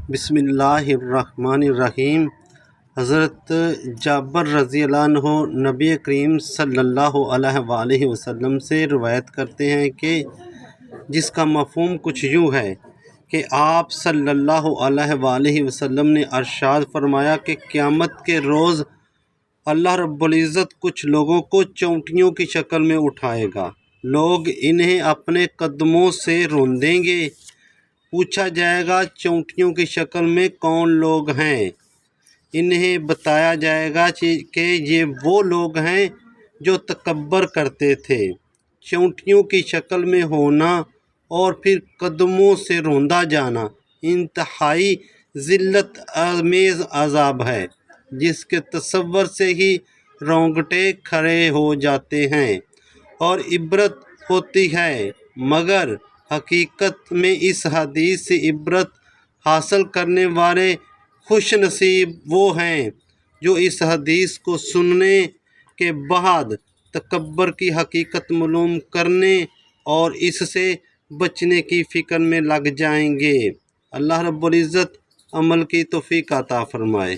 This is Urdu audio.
بسم اللہ الرحمن الرحیم۔ حضرت جابر رضی اللہ عنہ نبی کریم صلی اللہ علیہ وآلہ وسلم سے روایت کرتے ہیں کہ جس کا مفہوم کچھ یوں ہے کہ آپ صلی اللہ علیہ وآلہ وسلم نے ارشاد فرمایا کہ قیامت کے روز اللہ رب العزت کچھ لوگوں کو چونٹیوں کی شکل میں اٹھائے گا۔ لوگ انہیں اپنے قدموں سے روندیں گے۔ پوچھا جائے گا چونٹیوں کی شکل میں کون لوگ ہیں؟ انہیں بتایا جائے گا کہ یہ وہ لوگ ہیں جو تکبر کرتے تھے۔ چونٹیوں کی شکل میں ہونا اور پھر قدموں سے روندا جانا انتہائی ذلت آمیز عذاب ہے جس کے تصور سے ہی رونگٹے کھڑے ہو جاتے ہیں اور عبرت ہوتی ہے، مگر حقیقت میں اس حدیث سے عبرت حاصل کرنے والے خوش نصیب وہ ہیں جو اس حدیث کو سننے کے بعد تکبر کی حقیقت معلوم کرنے اور اس سے بچنے کی فکر میں لگ جائیں گے۔ اللہ رب العزت عمل کی توفیق عطا فرمائے۔